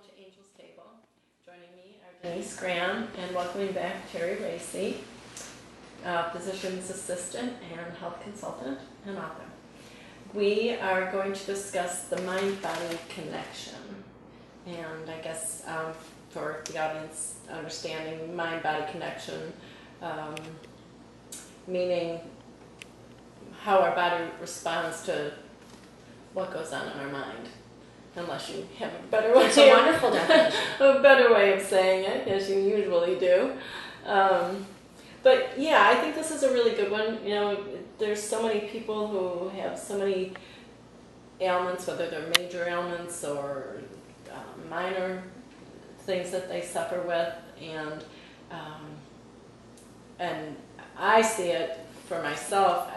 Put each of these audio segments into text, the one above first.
Welcome to Angel's Table. Joining me are Denise Graham and welcoming back Teri Racey, physician's assistant and health consultant and author. We are going to discuss the mind-body connection, and I guess for the audience understanding mind-body connection, meaning how our body responds to what goes on in our mind. Unless you have a better way. It's a wonderful definition. A better way of saying it, as you usually do. But yeah, I think this is a really good one. You know, there's so many people who have so many ailments, whether they're major ailments or minor things that they suffer with, and I see it for myself.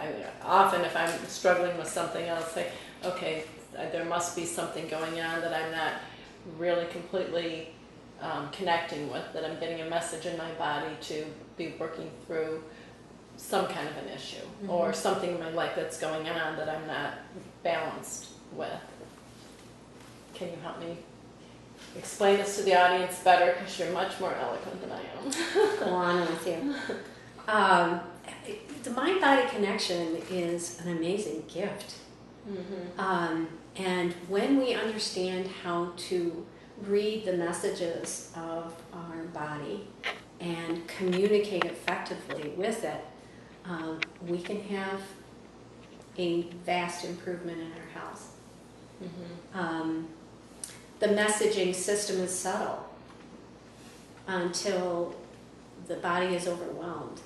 Often, if I'm struggling with something, I'll say, okay, there must be something going on that I'm not really completely connecting with, that I'm getting a message in my body to be working through some kind of an issue, or something in my life that's going on that I'm not balanced with. Can you help me explain this to the audience better, because you're much more eloquent than I am. Go on with you. The mind-body connection is an amazing gift. And when we understand how to read the messages of our body and communicate effectively with it, we can have a vast improvement in our health. The messaging system is subtle until the body is overwhelmed.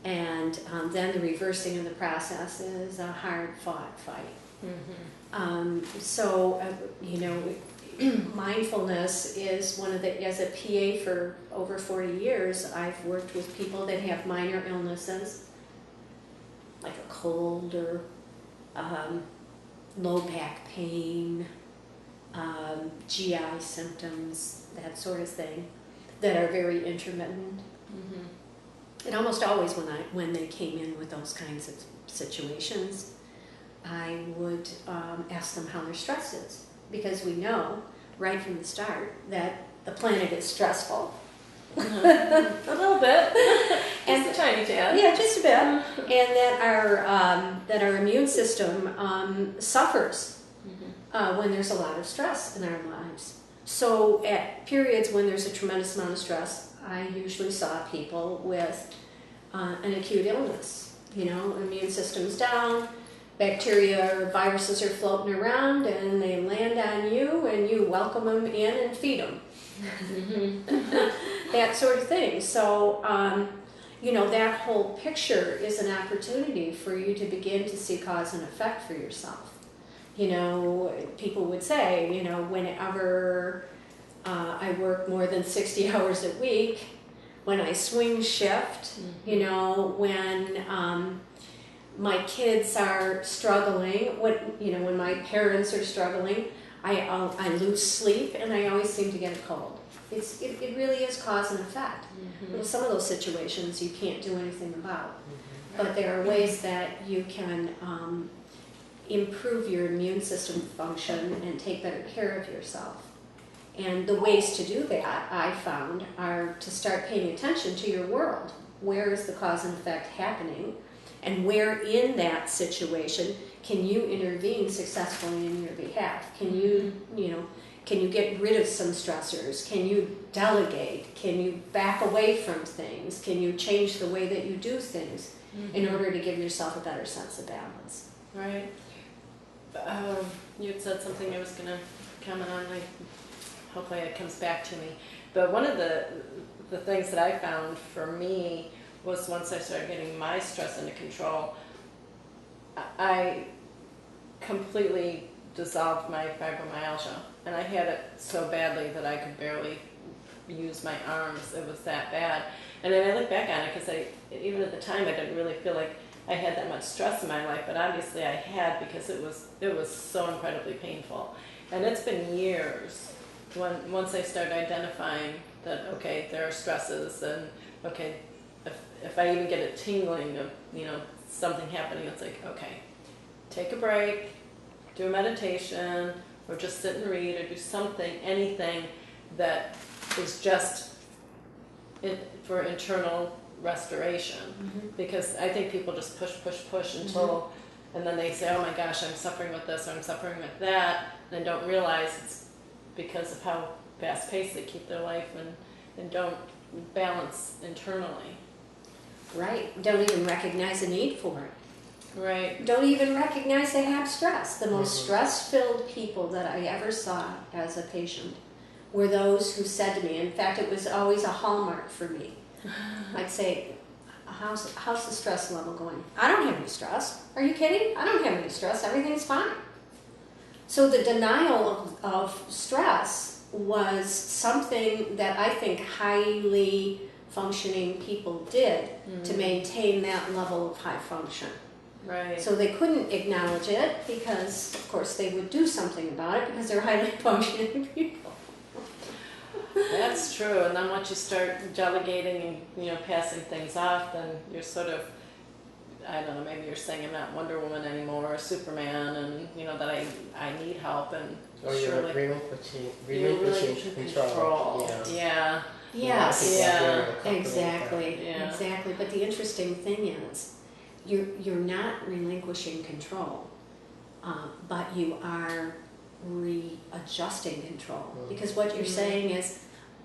And then the reversing of the process is a hard-fought fight. You know, mindfulness is one of the, as a PA for over 40 years, I've worked with people that have minor illnesses, like a cold or low back pain, GI symptoms, that sort of thing, that are very intermittent. And almost always when they came in with those kinds of situations, I would ask them how their stress is, because we know right from the start that the planet is stressful. A little bit, and just a tiny tad. Yeah, just a bit, and that our immune system suffers when there's a lot of stress in our lives. So at periods when there's a tremendous amount of stress, I usually saw people with an acute illness. You know, immune system's down, bacteria or viruses are floating around, and they land on you, and you welcome them in and feed them. That sort of thing. So, you know, that whole picture is an opportunity for you to begin to see cause and effect for yourself. You know, people would say, you know, whenever I work more than 60 hours a week, when I swing shift, you know, when my kids are struggling, when my parents are struggling, I lose sleep, and I always seem to get a cold. It really is cause and effect. Well, some of those situations you can't do anything about, but there are ways that you can improve your immune system function and take better care of yourself. And the ways to do that, I found, are to start paying attention to your world. Where is the cause and effect happening? And where in that situation can you intervene successfully in your behalf? Can you get rid of some stressors? Can you delegate? Can you back away from things? Can you change the way that you do things in order to give yourself a better sense of balance? Right. You had said something I was going to comment on. Hopefully it comes back to me. But one of the things that I found for me was, once I started getting my stress under control, I completely dissolved my fibromyalgia. And I had it so badly that I could barely use my arms. It was that bad. And then I look back on it, because even at the time I didn't really feel like I had that much stress in my life, but obviously I had, because it was so incredibly painful. And it's been years once I started identifying that, okay, there are stresses, and okay, if I even get a tingling of, you know, something happening, it's like, okay, take a break, do a meditation, or just sit and read, or do something, anything that is just for internal restoration. Because I think people just push until, and then they say, oh my gosh, I'm suffering with this, or I'm suffering with that, and don't realize it's because of how fast-paced they keep their life, and don't balance internally. Right. Don't even recognize a need for it. Right. Don't even recognize they have stress. The most stress-filled people that I ever saw as a patient were those who said to me, in fact, it was always a hallmark for me. I'd say, how's the stress level going? I don't have any stress. Are you kidding? I don't have any stress. Everything's fine. So the denial of stress was something that I think highly functioning people did to maintain that level of high function. Right. So they couldn't acknowledge it because, of course, they would do something about it because they're highly functioning people. That's true. And then once you start delegating and passing things off, then you're sort of, I don't know, maybe you're saying I'm not Wonder Woman anymore, or Superman, and that I need help, and or surely you're relinquishing control. Yeah. Yes. Yeah. Exactly. Yeah. Exactly. But the interesting thing is, you're not relinquishing control, but you are readjusting control. Because what you're saying is,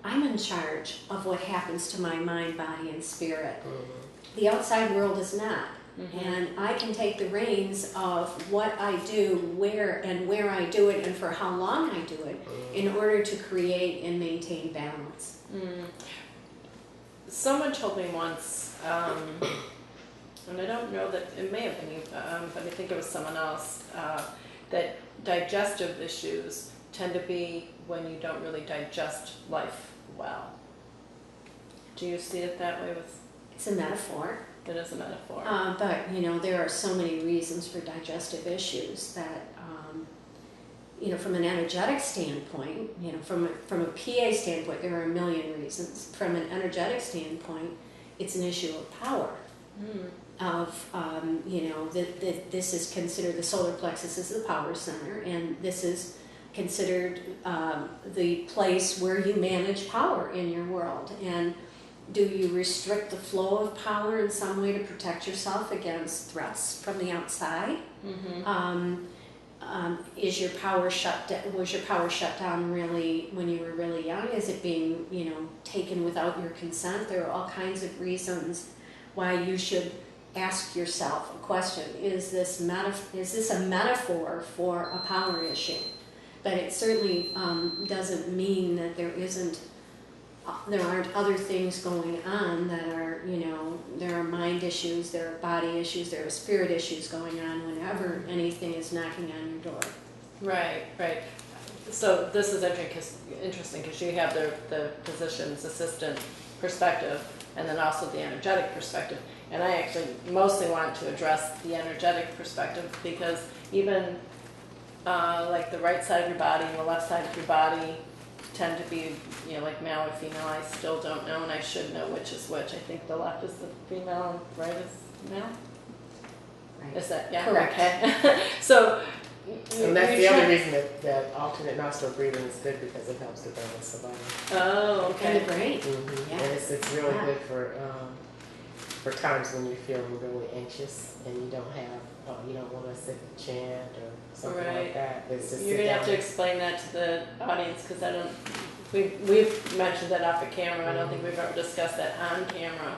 I'm in charge of what happens to my mind, body, and spirit. The outside world is not. And I can take the reins of what I do, where I do it, and for how long I do it, in order to create and maintain balance. Someone told me once, and I don't know that it may have been you, but I think it was someone else, that digestive issues tend to be when you don't really digest life well. Do you see it that way? It's a metaphor. It is a metaphor. But there are so many reasons for digestive issues that, from an energetic standpoint, from a PA standpoint, there are a million reasons. From an energetic standpoint, it's an issue of power. Of this is considered, the solar plexus is the power center, and this is considered the place where you manage power in your world. And do you restrict the flow of power in some way to protect yourself against threats from the outside? Was your power shut down really when you were really young? Is it being taken without your consent? There are all kinds of reasons why you should ask yourself a question: is this a metaphor for a power issue? But it certainly doesn't mean that there aren't other things going on that are, there are mind issues, there are body issues, there are spirit issues going on whenever anything is knocking on your door. Right. So this is interesting because you have the physician's assistant perspective, and then also the energetic perspective. And I actually mostly want to address the energetic perspective, because even like the right side of your body and the left side of your body tend to be, like male or female. I still don't know, and I should know which is which. I think the left is the female and right is male. Right. Is that, yeah? Correct. Okay. So, and that's the other reason that alternate nostril breathing is good, because it helps to balance the body. Oh, okay. And the brain. Yeah. And it's really good for times when you're feeling really anxious and you don't want to sit and chant or something like that. It's just you're gonna have to explain that to the audience, because we've mentioned that off of camera. I don't think we've ever discussed that on camera.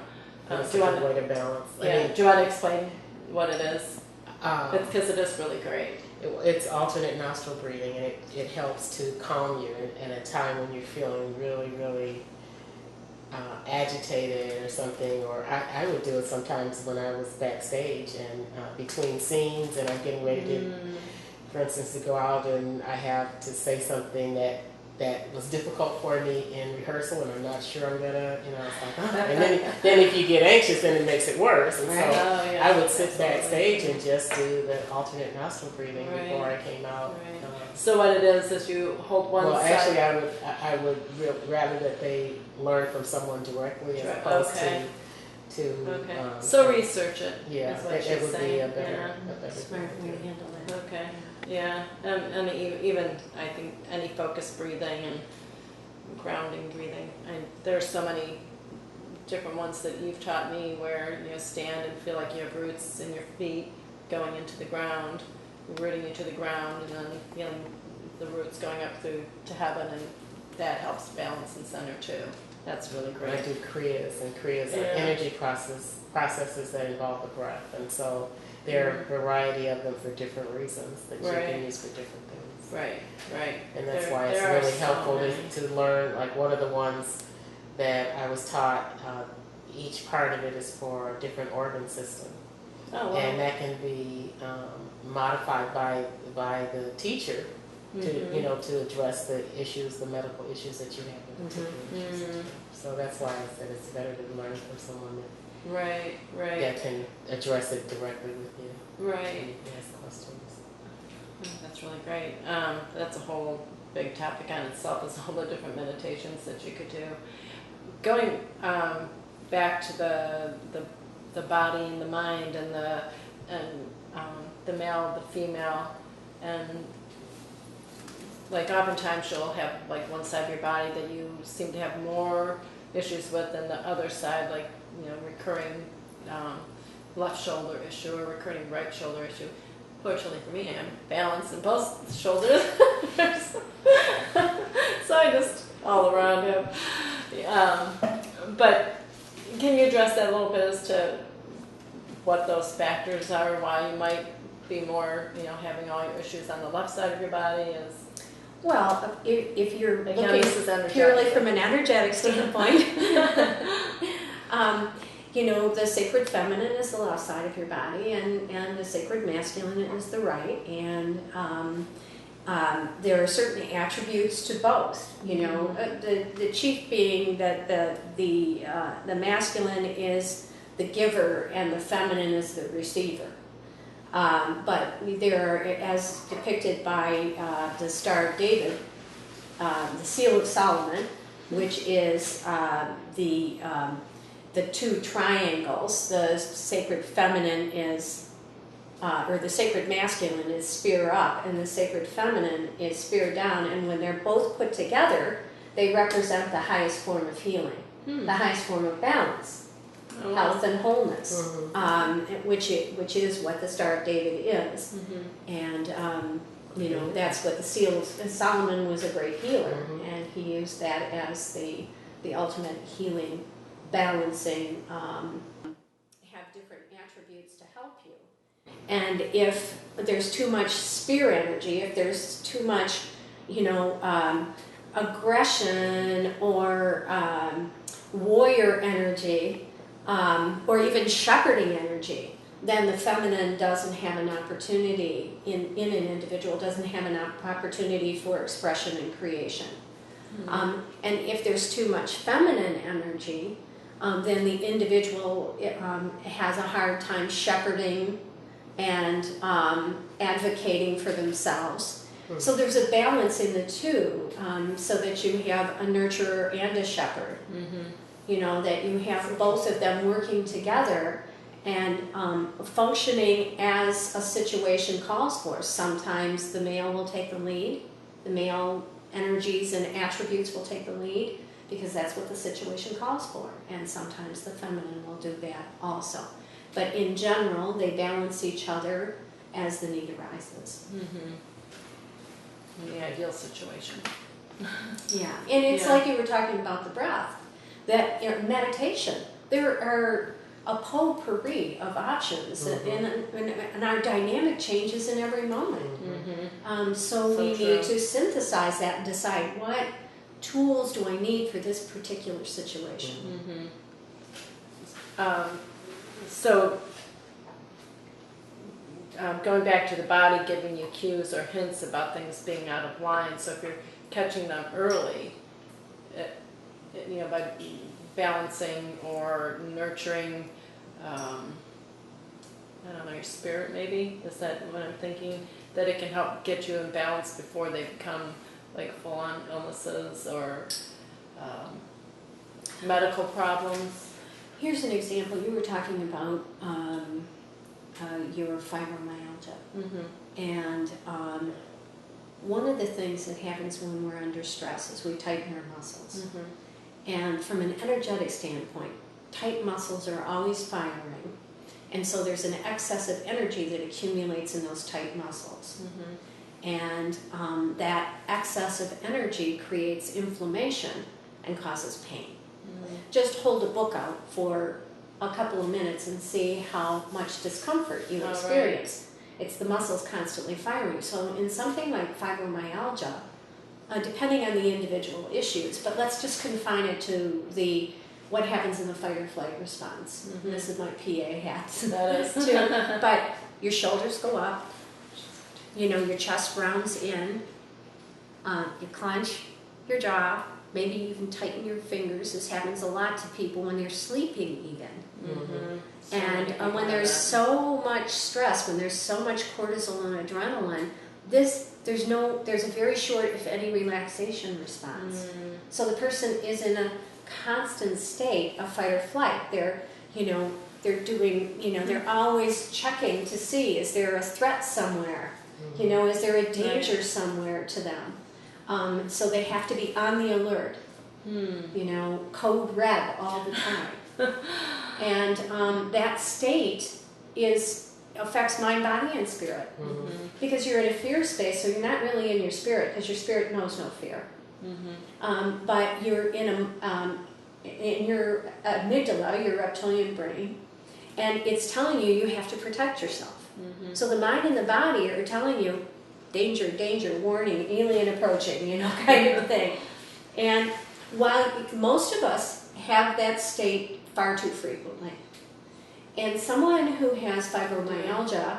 Do you want a way to balance? Yeah. Do you want to explain what it is? Because it is really great. It's alternate nostril breathing, and it helps to calm you in a time when you're feeling really, really agitated or something. Or I would do it sometimes when I was backstage and between scenes, and I'm getting ready to, for instance, to go out, and I have to say something that was difficult for me in rehearsal, and I'm not sure I'm gonna, it's like, and then if you get anxious, then it makes it worse. And so I would sit backstage and just do the alternate nostril breathing before I came out. So what it is you hold one side. Well, actually, I would rather that they learn from someone directly as opposed to. So research it. Yeah, is what it would saying. be a better Smart way to handle that. Okay. Yeah, and even I think any focused breathing and grounding breathing. There are so many different ones that you've taught me where you stand and feel like you have roots in your feet going into the ground, rooting you to the ground, and then feeling the roots going up through to heaven, and that helps balance and center too. That's really I great. do Kriyas, and Kriyas are energy processes that involve the breath, and so there are a variety of them for different reasons that you can use for different things. Right. And that's There- why it's there are really so helpful many. to learn, like, what are the ones that I was taught. Each part of it is for a different organ system, Oh, wow. and that can be modified by the teacher to to address the issues, the medical issues that you have in particular issues. So that's why I said it's better to learn from someone Right. that can address it directly with you. Right. And ask questions. That's really great. That's a whole big topic on itself, is all the different meditations that you could do. Going back to the body and the mind and the male, the female, and like oftentimes you'll have like one side of your body that you seem to have more issues with than the other side, like recurring left shoulder issue or recurring right shoulder issue. Fortunately for me, I'm balanced in both shoulders, so I just all around have. But can you address that a little bit as to what those factors are, why you might be more, having all your issues on the left side of your body? Is Well, if you're Again, looking this is energetic. purely from an energetic standpoint, the sacred feminine is the left side of your body, and the sacred masculine is the right, and there are certain attributes to both. The chief being that the masculine is the giver and the feminine is the receiver. But there are, as depicted by the Star of David, the Seal of Solomon, which is the two triangles. The sacred feminine is, or the sacred masculine is spear up, and the sacred feminine is spear down. And when they're both put together, they represent the highest form of healing, the highest form of balance. Health and wholeness, which is what the Star of David is, and that's what the Seal of Solomon was, a great healer, and he used that as the ultimate healing, balancing, have different attributes to help you. And if there's too much spear energy, if there's too much, aggression or warrior energy, or even shepherding energy, then the feminine doesn't have an opportunity in an individual, doesn't have an opportunity for expression and creation. And if there's too much feminine energy, then the individual has a hard time shepherding and advocating for themselves. So there's a balance in the two, so that you have a nurturer and a shepherd. That you have both of them working together and functioning as a situation calls for. Sometimes the male will take the lead, the male energies and attributes will take the lead because that's what the situation calls for, and sometimes the feminine will do that also. But in general, they balance each other as the need arises. in the ideal situation. Yeah, and it's like you were talking about the breath. That meditation, there are a potpourri of options, and our dynamic changes in every moment. So we need to synthesize that and decide what tools do I need for this particular situation. Going back to the body giving you cues or hints about things being out of line, so if you're catching them early, by balancing or nurturing, your spirit maybe, is that what I'm thinking? That it can help get you in balance before they become like full-on illnesses or medical problems. Here's an example. You were talking about your fibromyalgia. Mhm. And one of the things that happens when we're under stress is we tighten our muscles. Mhm. And from an energetic standpoint, tight muscles are always firing. And so there's an excess of energy that accumulates in those tight muscles. Mhm. And that excess of energy creates inflammation and causes pain. Mhm. Just hold a book out for a couple of minutes and see how much discomfort you Oh, right. experience. It's the muscles constantly firing. So in something like fibromyalgia, depending on the individual issues, but let's just confine it to what happens in the fight or flight response. Mhm. This is my PA hat. That is. too. But your shoulders go up, your chest rounds in, you clench your jaw, maybe you even tighten your fingers. This happens a lot to people when they're sleeping even. Mhm. And when there's so much stress, when there's so much cortisol and adrenaline, there's a very short, if any, relaxation response. So the person is in a constant state of fight or flight. They're doing, they're always checking to see, is there a threat somewhere? Is there a danger somewhere to them? So they have to be on the alert. Code red all the time. And that state affects mind, body, and spirit. Mhm. Because you're in a fear space, so you're not really in your spirit, because your spirit knows no fear. Mhm. But you're in your amygdala, your reptilian brain, and it's telling you have to protect yourself. Mhm. So the mind and the body are telling you, danger, danger, warning, alien approaching, kind of thing. And while most of us have that state far too frequently, and someone who has fibromyalgia,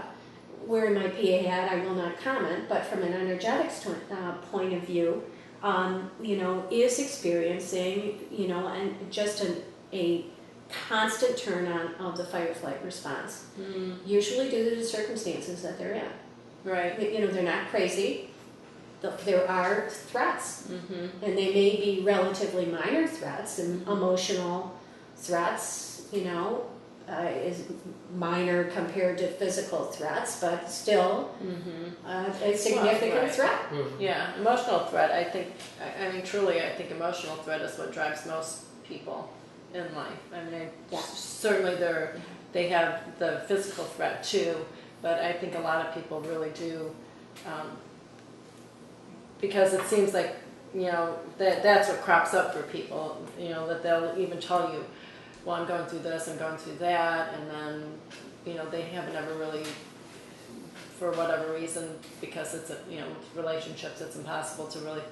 wearing my PA hat, I will not comment, but from an energetics point of view, is experiencing, and just a constant turn on of the fight or flight response, usually due to the circumstances that they're in. Right. They're not crazy. There are threats, Mhm. and they may be relatively minor threats, and emotional threats, is minor compared to physical threats, but still Mhm. a significant right. threat. Yeah, emotional threat. I think emotional threat is what drives most people in life. I mean, Yeah. certainly they have the physical threat too, but I think a lot of people really do, because it seems like, that's what crops up for people, that they'll even tell you, well, I'm going through this, I'm going through that, and then, they haven't ever really, for whatever reason, because it's, relationships, it's impossible to really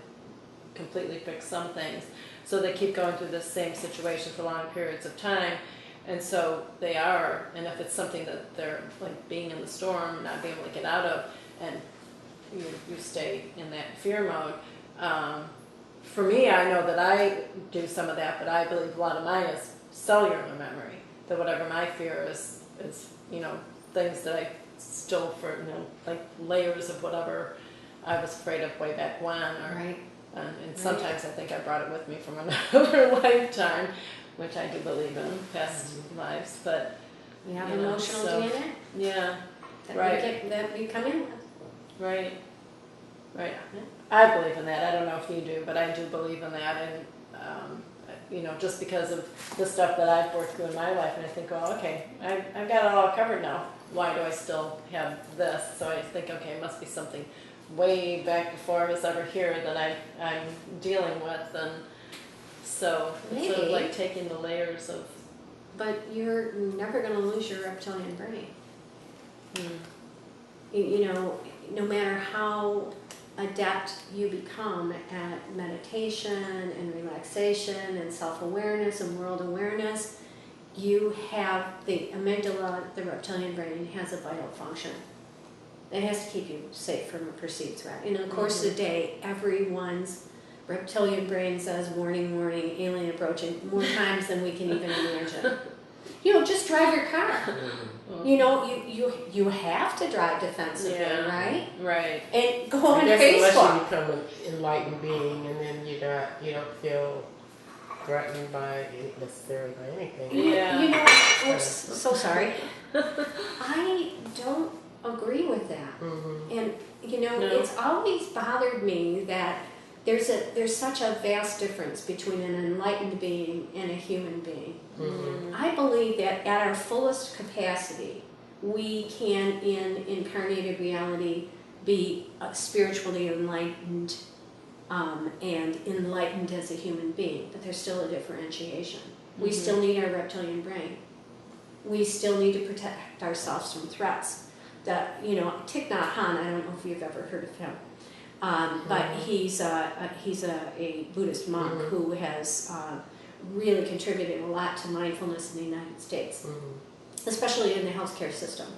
completely fix some things. So they keep going through this same situation for long periods of time. And so they are, and if it's something that they're like being in the storm, not being able to get out of, and you stay in that fear mode. For me, I know that I do some of that, but I believe a lot of mine is cellular memory. That whatever my fear is things that I still for like layers of whatever I was afraid of way back when, or Right. And sometimes I think I brought it with me from another lifetime, which I do believe in past lives. But We have You know, emotional so- DNA yeah, that right. we come in with. right. I believe in that. I don't know if you do, but I do believe in that. And just because of the stuff that I've worked through in my life, and I think, well, okay, I've got it all covered now. Why do I still have this? So I think, okay, it must be something way back before I was ever here that I'm dealing with, and so it's sort of Maybe. like taking the layers of. But you're never going to lose your reptilian brain. No matter how adept you become at meditation and relaxation and self-awareness and world awareness, you have the amygdala, the reptilian brain, has a vital function. It has to keep you safe from a perceived threat. In the course of the day, everyone's reptilian brain says, warning, warning, alien approaching, more times than we can even imagine. Just drive your car. You have to drive defensively, Yeah. right? Right. And go on I guess unless Facebook. you become an enlightened being, and then you don't feel threatened by necessarily by anything. Yeah. Oops, so sorry. I don't agree with that. Mm-hmm. And No. it's always bothered me that there's such a vast difference between an enlightened being and a human being. Mm-hmm. I believe that at our fullest capacity, we can, in incarnated reality, be spiritually enlightened and enlightened as a human being, but there's still a differentiation. We still need our reptilian brain. We still need to protect ourselves from threats. Thich Nhat Hanh, I don't know if you've ever heard of him, but he's a Buddhist monk who has really contributed a lot to mindfulness in the United States, especially in the healthcare system.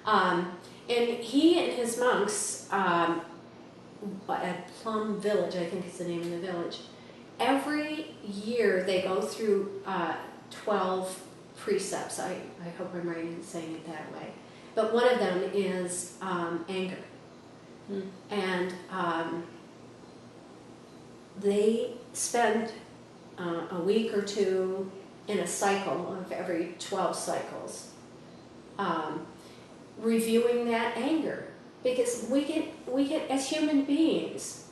And he and his monks at Plum Village, I think is the name of the village, every year they go through 12 precepts. I hope I'm right in saying it that way. But one of them is anger. And they spend a week or two in a cycle of every 12 cycles reviewing that anger. Because we get as human beings,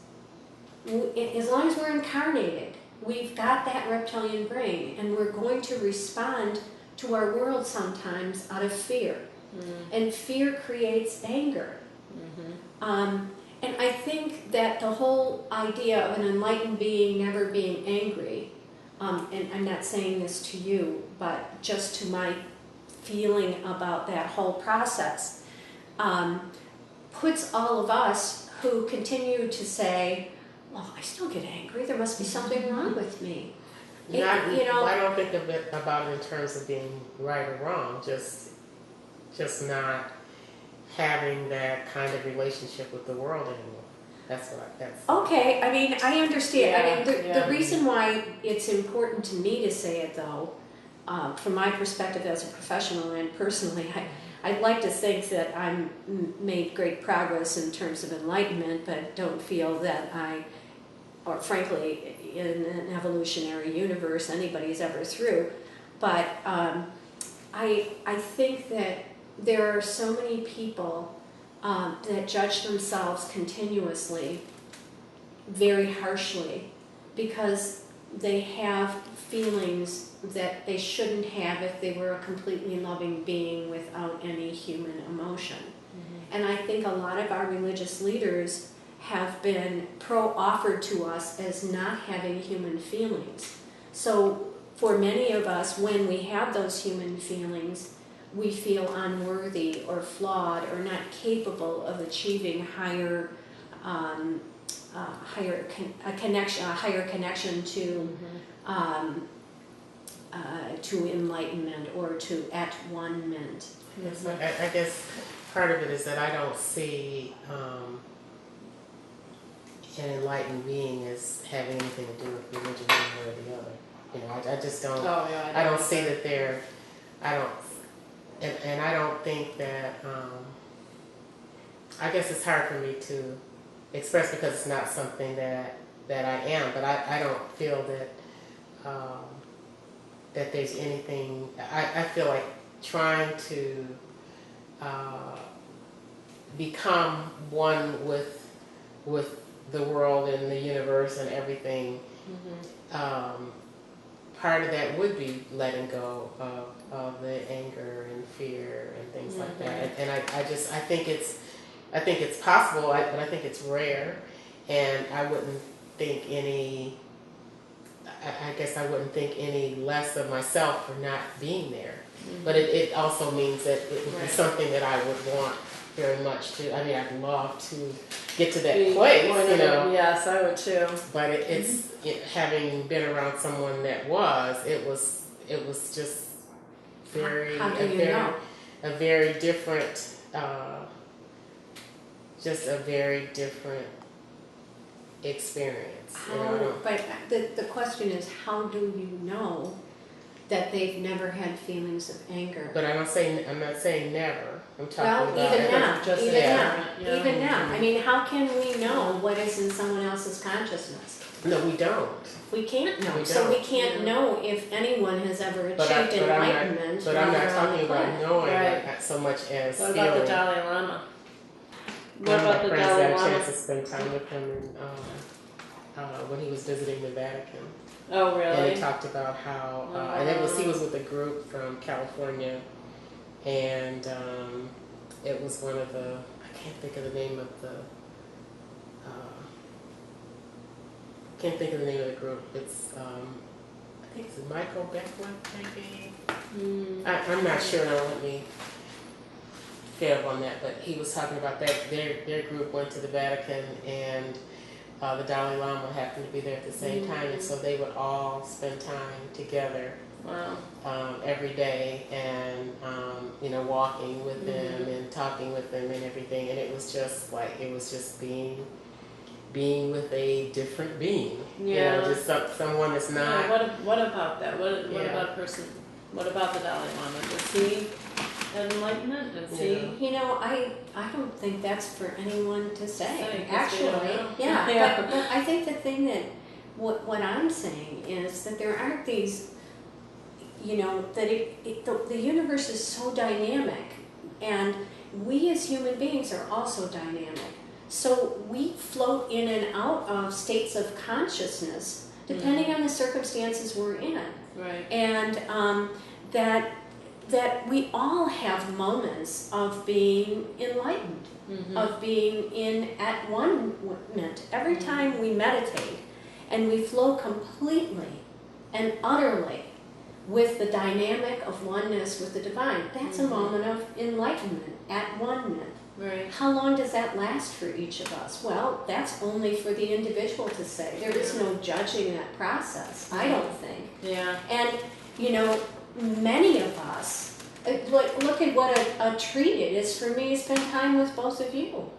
as long as we're incarnated, we've got that reptilian brain, and we're going to respond to our world sometimes out of fear. And fear creates anger. And I think that the whole idea of an enlightened being never being angry, and I'm not saying this to you, but just to my feeling about that whole process, puts all of us who continue to say, well, I still get angry, there must be something wrong with me. I don't think of it about it in terms of being right or wrong, just not having that kind of relationship with the world anymore. That's. Okay, I mean, I understand. Yeah, The reason why it's important to me to say it, though, from my perspective as a professional and personally, I'd like to think that I'm made great progress in terms of enlightenment, but don't feel that or frankly, in an evolutionary universe, anybody's ever through. But I think that there are so many people that judge themselves continuously, very harshly, because they have feelings that they shouldn't have if they were a completely loving being without any human emotion. And I think a lot of our religious leaders have been offered to us as not having human feelings. So for many of us, when we have those human feelings, we feel unworthy or flawed or not capable of achieving higher connection to enlightenment or to at-one-ment. Yes, I guess part of it is that I don't see an enlightened being as having anything to do with religion one way or the other. I just don't. Oh, yeah, I don't see that they're. I don't. And I don't think that. I guess it's hard for me to express because it's not something that I am. But I don't feel that that there's anything. I feel like trying to become one with the world and the universe and everything. Part of that would be letting go of the anger and fear and things like that. And I think it's possible, but I think it's rare. And I wouldn't think any. I guess I wouldn't think any less of myself for not being there. But it also means that it would be something that I would want very much to. I mean, I'd love to get to that place, Yes, I would too. But it's having been around someone that it was just very a very different, just a very different experience. But the question is, how do you know that they've never had feelings of anger. But I'm not saying never. I'm talking Well, about even now, just even yeah. now, Yeah. even now. I mean, how can we know what is in someone else's consciousness? No, we don't. We can't know. We So we don't. can't Yeah. know if anyone has ever achieved But I'm not. enlightenment But I'm while not they're on talking the about planet. knowing Right. not so much as What feeling. about the Dalai Lama? What One of about my the friends Dalai got a Lama? chance to spend time with him when he was visiting the Vatican. Oh, And really? he talked about how, Oh. and he was with a group from California, and it was one of the, I can't think of the name of the, can't think of the name of the group. It's, I think it's Michael Beckwith, maybe. I'm not sure. Don't let me fail on that. But he was talking about that. Their group went to the Vatican, and the Dalai Lama happened to be there at the same time, and so they would all spend time together Wow. every day, and walking with them and talking with them and everything. And it was just being with a different being. Yeah. Just someone that's not. Yeah, what about that? What Yeah. about a person? What about the Dalai Lama? Does he have enlightenment? Does he? You know, I don't think that's for anyone to Say, say. 'cause we Actually, don't know. yeah. Yeah. But I think the thing that what I'm saying is that there aren't these, that the universe is so dynamic, and we as human beings are also dynamic. So we float in and out of states of consciousness depending on the circumstances we're in. Right. And that we all have moments of being enlightened, of being at one-ment. Every time we meditate and we flow completely and utterly with the dynamic of oneness with the divine, that's a moment of enlightenment, at one-ment. Right. How long does that last for each of us? Well, that's only for the individual to say. There is no judging that process, I don't think. Yeah. And, many of us, look at what a treat it is for me to spend time with both of you.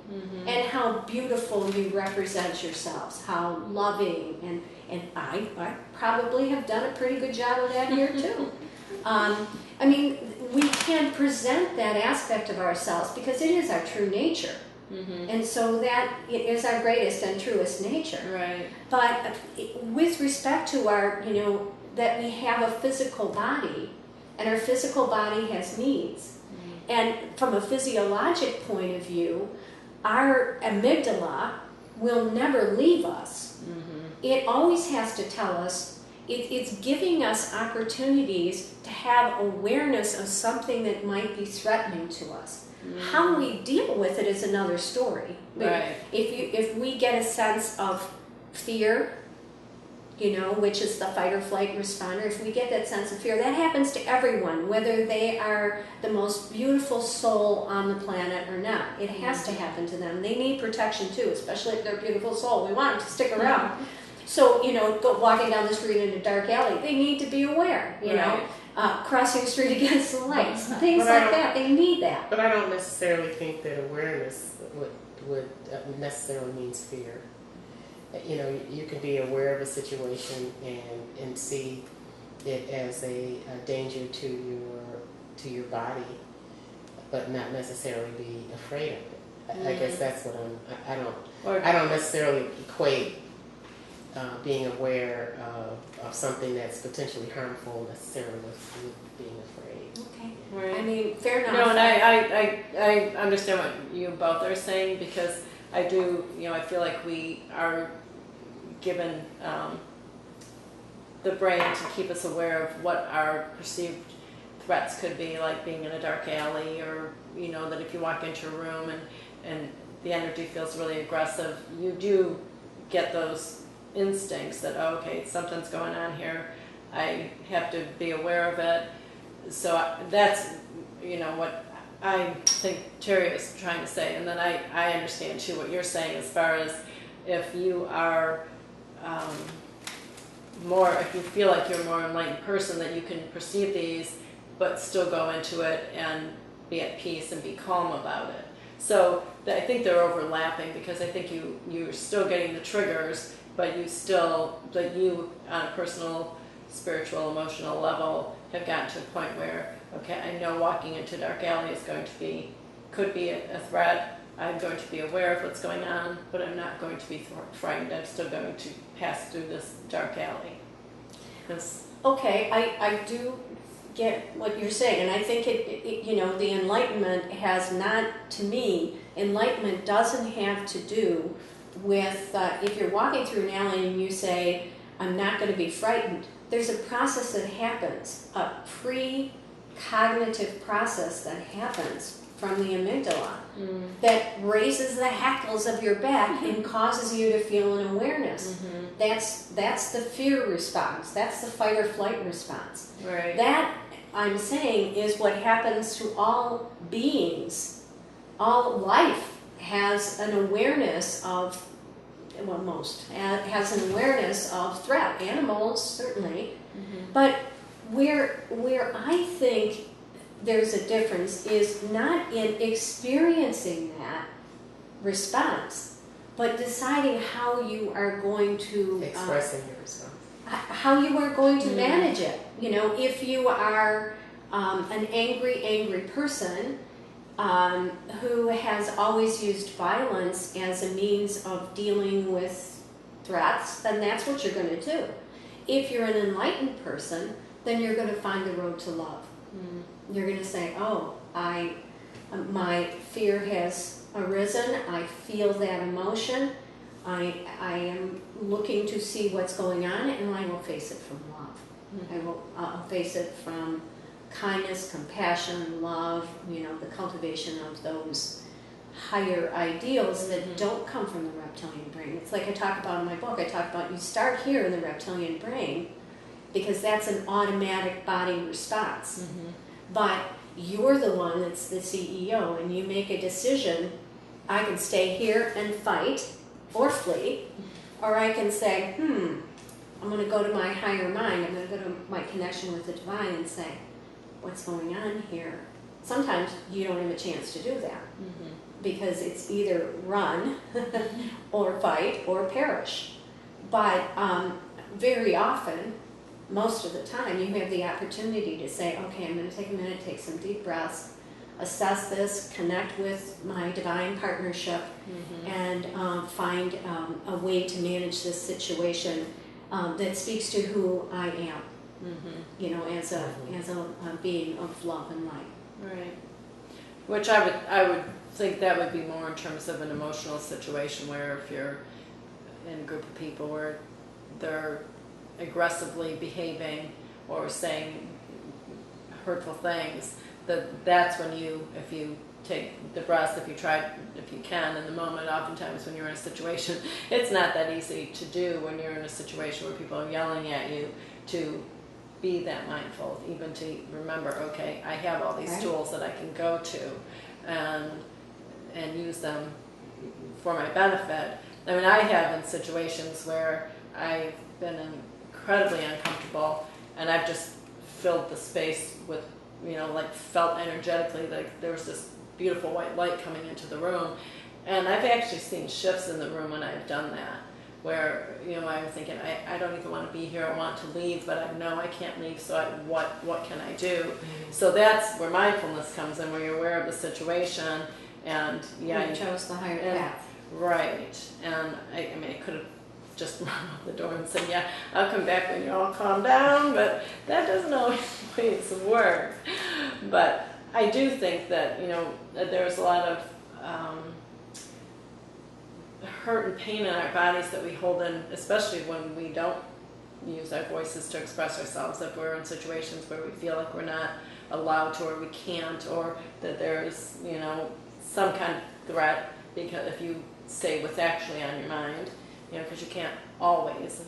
And how beautiful you represent yourselves, how loving, and I probably have done a pretty good job of that here too. I mean, we can present that aspect of ourselves because it is our true nature. And so that it is our greatest and truest nature. Right. But with respect to our, that we have a physical body, and our physical body has needs. And from a physiologic point of view, our amygdala will never leave us. It always has to tell us, it's giving us opportunities to have awareness of something that might be threatening to us. How we deal with it is another story. But Right. if we get a sense of fear, which is the fight or flight responder, if we get that sense of fear, that happens to everyone, whether they are the most beautiful soul on the planet or not. It has to happen to them. They need protection too, especially if they're a beautiful soul. We want them to stick around. So, walking down the street in a dark alley, they need to be aware, crossing the street against the lights, things like that. They need that. But I don't necessarily think that awareness would necessarily means fear. You can be aware of a situation and see it as a danger to your body, but not necessarily be afraid of it. I guess that's what I don't necessarily equate being aware of something that's potentially harmful necessarily with being afraid. Okay. Right. I mean, fair enough. No, and I understand what you both are saying, because I do, I feel like we are given the brain to keep us aware of what our perceived threats could be, like being in a dark alley, or that if you walk into a room and the energy feels really aggressive, you do get those instincts that, oh, okay, something's going on here, I have to be aware of it. So that's what I think Teri is trying to say, and then I understand too what you're saying as far as if you are if you feel like you're a more enlightened person, that you can perceive these but still go into it and be at peace and be calm about it. So I think they're overlapping, because I think you're still getting the triggers, but you still, on a personal spiritual, emotional level have gotten to a point where, okay, I know walking into a dark alley is could be a threat. I'm going to be aware of what's going on, but I'm not going to be frightened. I'm still going to pass through this dark alley. Okay, I do get what you're saying, and I think the enlightenment has not, to me, enlightenment doesn't have to do with if you're walking through an alley and you say, I'm not going to be frightened. There's a process that happens, a pre-cognitive process that happens from the amygdala that raises the hackles of your back and causes you to feel an awareness. That's the fear response. That's the fight or flight response. Right. That, I'm saying, is what happens to all beings. All life has an awareness of, well, most has an awareness of threat. Animals, certainly. But where I think there's a difference is not in experiencing that response, but deciding how you are going to Expressing your response. how you are going to manage it. You know, if you are an angry person who has always used violence as a means of dealing with threats, then that's what you're going to do. If you're an enlightened person, then you're going to find the road to love. You're going to say, oh, my fear has arisen. I feel that emotion. I am looking to see what's going on, and I will face it from love. I'll face it from kindness, compassion, love, the cultivation of those higher ideals that don't come from the reptilian brain. It's like I talk about in my book. I talk about you start here in the reptilian brain because that's an automatic body response. But you're the one that's the CEO, and you make a decision. I can stay here and fight or flee, or I can say, I'm going to go to my higher mind. I'm going to go to my connection with the divine and say, what's going on here? Sometimes you don't have a chance to do that because it's either run or fight or perish. But very often, most of the time, you have the opportunity to say, okay, I'm going to take a minute, take some deep breaths, assess this, connect with my divine partnership, and find a way to manage this situation that speaks to who I am, as a being of love and light. Right. Which I would think that would be more in terms of an emotional situation where if you're in a group of people where they're aggressively behaving or saying hurtful things, that's when if you take the breath, if you can in the moment. Oftentimes when you're in a situation, it's not that easy to do when you're in a situation where people are yelling at you, to be that mindful, even to remember, okay, I have all these tools that I can go to and use them for my benefit. I mean, I have in situations where I've been incredibly uncomfortable and I've just filled the space with, felt energetically like there was this beautiful white light coming into the room. And I've actually seen shifts in the room when I've done that, where, I'm thinking, I don't even want to be here, I want to leave, but I know I can't leave, so what can I do? So that's where mindfulness comes in, where you're aware of the situation, and you chose the higher path. Right, and I could have just run out the door and said, yeah, I'll come back when you're all calmed down, but that doesn't always work. But I do think that, that there's a lot of hurt and pain in our bodies that we hold in, especially when we don't use our voices to express ourselves, if we're in situations where we feel like we're not allowed to, or we can't, or that there's, some kind of threat, because if you say what's actually on your mind, because you can't always,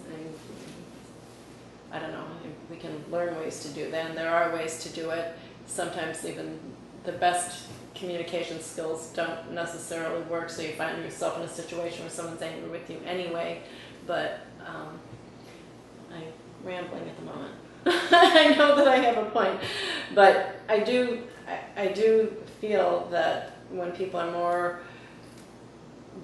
I don't know, we can learn ways to do that, and there are ways to do it. Sometimes even the best communication skills don't necessarily work, so you find yourself in a situation where someone's angry with you anyway, but I'm rambling at the moment. I know that I have a point, but I do feel that when people are more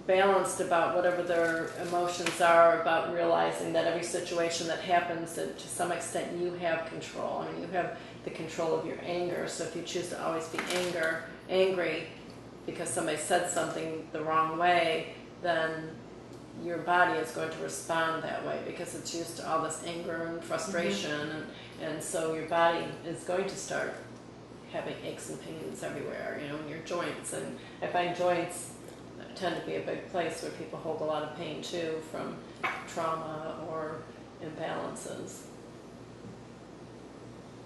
balanced about whatever their emotions are, about realizing that every situation that happens, that to some extent you have control. I mean, you have the control of your anger. So if you choose to always be angry because somebody said something the wrong way, then your body is going to respond that way because it's used to all this anger and frustration, and so your body is going to start having aches and pains everywhere, you know, in your joints. And I find joints tend to be a big place where people hold a lot of pain too from trauma or imbalances.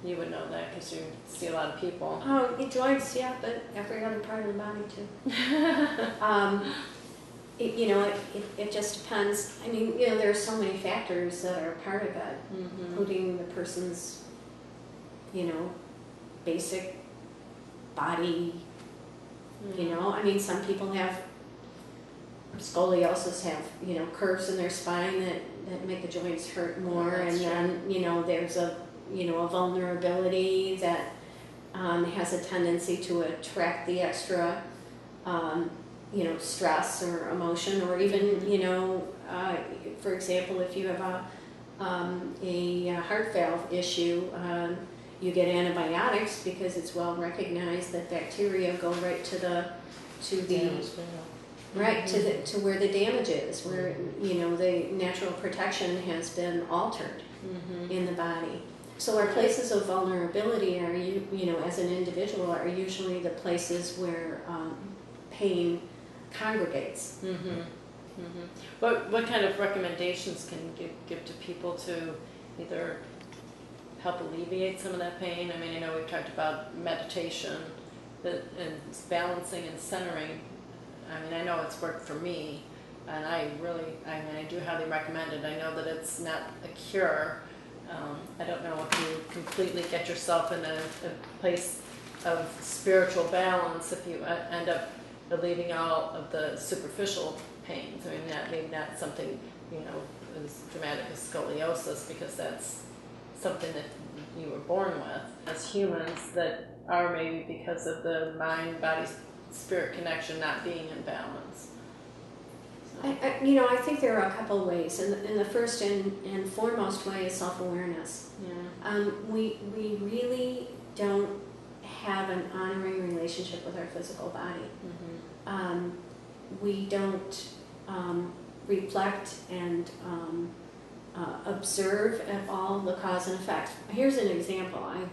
You would know that because you see a lot of people. It joints, yeah, but every other part of the body too. It just depends. I mean, you know, there are so many factors that are part of it, including the person's, you know, basic body. You know, I mean, some people have scoliosis, have, you know, curves in their spine that make the joints hurt more, and then, you know, there's a vulnerability that has a tendency to attract the extra, you know, stress or emotion, or even, you know, for example, if you have a heart valve issue, you get antibiotics because it's well recognized that bacteria go right to the right to where the damage is, where, you know, the natural protection has been altered in the body. So our places of vulnerability are, you know, as an individual, are usually the places where pain congregates. What kind of recommendations can you give to people to either help alleviate some of that pain? I mean, I know we've talked about meditation and balancing and centering. I mean, I know it's worked for me, and I do highly recommend it. I know that it's not a cure. I don't know if you completely get yourself in a place of spiritual balance if you end up relieving all of the superficial pains. I mean, maybe not something, you know, as dramatic as scoliosis, because that's something that you were born with. As humans, that are maybe because of the mind, body, spirit connection not being in balance. I think there are a couple of ways, and the first and foremost way is self-awareness. We really don't have an honoring relationship with our physical body. We don't reflect and observe at all the cause and effect. Here's an example. I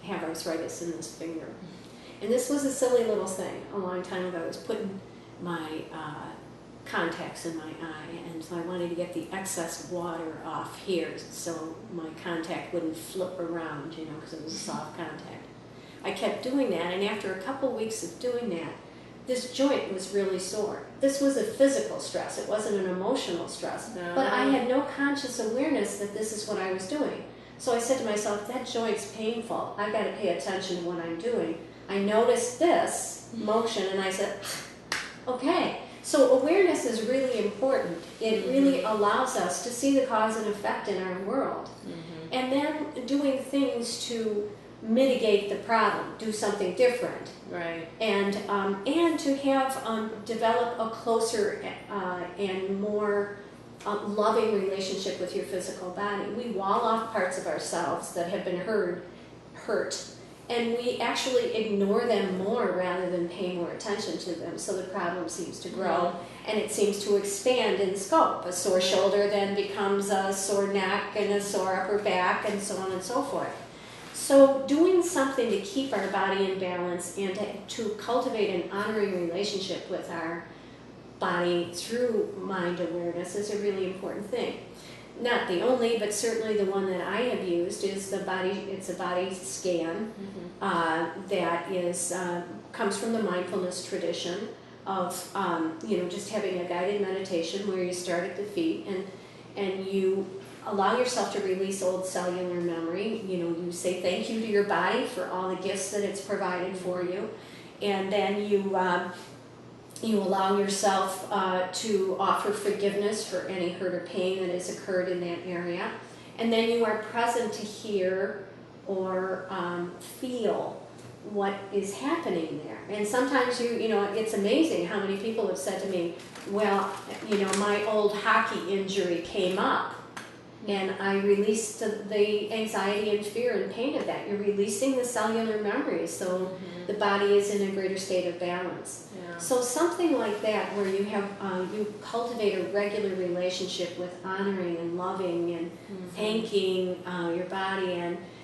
have arthritis in this finger, and this was a silly little thing a long time ago. I was putting my contacts in my eye, and so I wanted to get the excess water off here so my contact wouldn't flip around, you know, because it was a soft contact. I kept doing that, and after a couple weeks of doing that, this joint was really sore. This was a physical stress. It wasn't an emotional stress. No. But I had no conscious awareness that this is what I was doing. So I said to myself, that joint's painful. I've got to pay attention to what I'm doing. I noticed this motion, and I said, okay. So awareness is really important. It really allows us to see the cause and effect in our world. And then doing things to mitigate the problem, do something different. Right. And to have develop a closer and more loving relationship with your physical body. We wall off parts of ourselves that have been hurt, and we actually ignore them more rather than pay more attention to them. So the problem seems to grow, and it seems to expand in scope. A sore shoulder then becomes a sore neck and a sore upper back, and so on and so forth. So doing something to keep our body in balance and to cultivate an honoring relationship with our body through mind awareness is a really important thing. Not the only, but certainly the one that I have used is it's a body scan that is comes from the mindfulness tradition of just having a guided meditation where you start at the feet and you allow yourself to release old cellular memory. You know, you say thank you to your body for all the gifts that it's provided for you, and then you allow yourself to offer forgiveness for any hurt or pain that has occurred in that area, and then you are present to hear or feel what is happening there. And sometimes it's amazing how many people have said to me, well, my old hockey injury came up and I released the anxiety and fear and pain of that. You're releasing the cellular memories, so the body is in a greater state of balance. Yeah. So something like that, where you have you cultivate a regular relationship with honoring and loving and thanking your body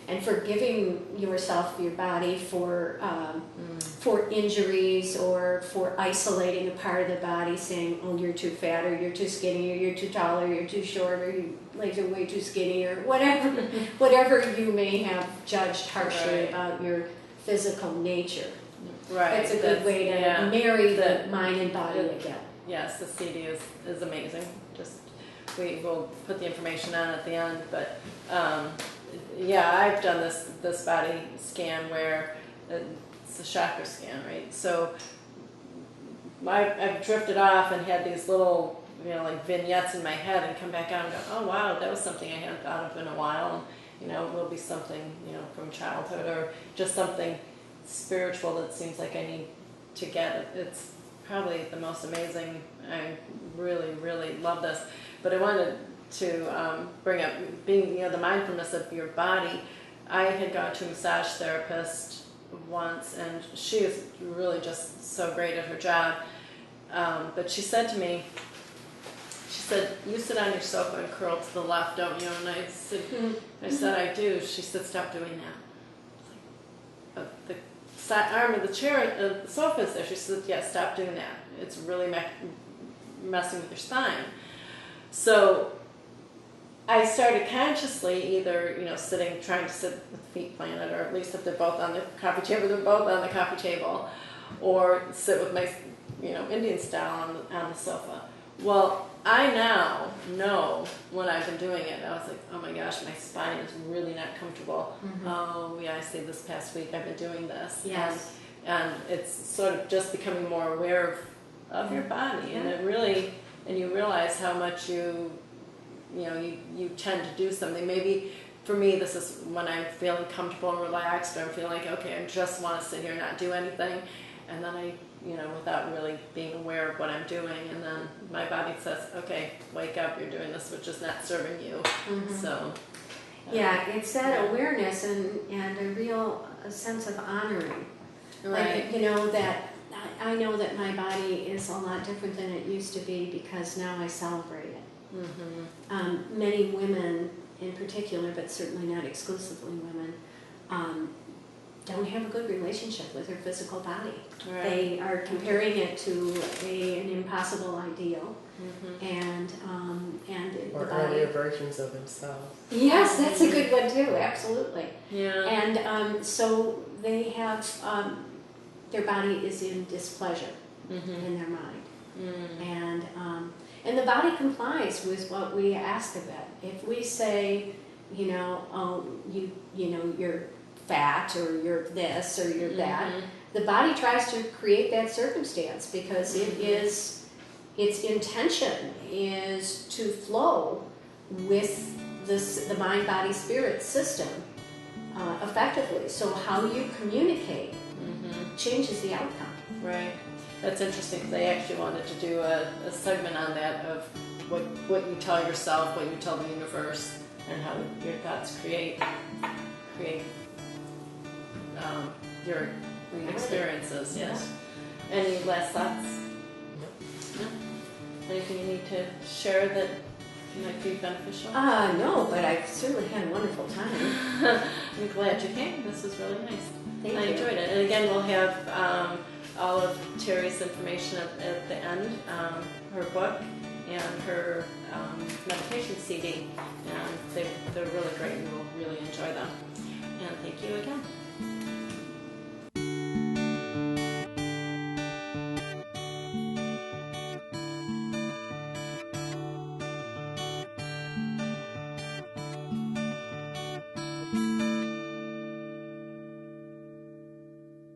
and forgiving yourself, your body for injuries or for isolating a part of the body, saying, oh, you're too fat, or you're too skinny, or you're too tall, or you're too short, or your legs are way too skinny, or whatever you may have judged harshly about your physical nature. Right. It's a good way to marry the mind and body again. Yes, the CD is amazing. We will put the information on at the end, but I've done this body scan where it's a chakra scan, right? So I've drifted off and had these little, like vignettes in my head, and come back out and go, oh wow, that was something I hadn't thought of in a while. And, it will be something, from childhood, or just something spiritual that seems like I need to get. It's probably the most amazing. I really, really love this. But I wanted to bring up being, the mindfulness of your body. I had gone to a massage therapist once, and she is really just so great at her job. But she said to me, you sit on your sofa and curl to the left, don't you? And I said, I do. She said, stop doing that. The arm of the chair, the sofa is there. She said, yeah, stop doing that. It's really messing with your spine. So I started consciously either, trying to sit with feet planted, or at least if they're both on the coffee table, they're both on the coffee table, or sit with my, Indian style on the sofa. Well, I now know when I've been doing it. I was like, oh my gosh, my spine is really not comfortable. Oh yeah, I see this past week I've been doing this. Yes. And it's sort of just becoming more aware of your body, and it really, and you realize how much you tend to do something. Maybe for me, this is when I'm feeling comfortable and relaxed, or I'm feeling like, okay, I just want to sit here and not do anything. And then I, without really being aware of what I'm doing, and then my body says, okay, wake up, you're doing this, which is not serving you. So. It's that awareness and a real sense of honoring. Right. Like, that I know that my body is a lot different than it used to be, because now I celebrate it. Many women in particular, but certainly not exclusively women, don't have a good relationship with their physical body. Right. They are comparing it to an impossible ideal, and Or the body. earlier versions of themselves. Yes, that's a good one too. Absolutely. Yeah. And so they have their body is in displeasure in their mind, and the body complies with what we ask of it. If we say, you're fat, or you're this, or you're that, the body tries to create that circumstance, because its intention is to flow with the mind, body, spirit system effectively. So how you communicate changes the outcome. Right. That's interesting, because I actually wanted to do a segment on that, of what you tell yourself, what you tell the universe, and how your thoughts create your experiences. Yes. Any last thoughts? No. Anything you need to share that might be beneficial? No, but I've certainly had a wonderful time. I'm glad you came. This was really nice. Thank I you. enjoyed it. And again, we'll have all of Teri's information at the end, her book and her meditation CD. And they're really great, and we'll really enjoy them. And thank you again.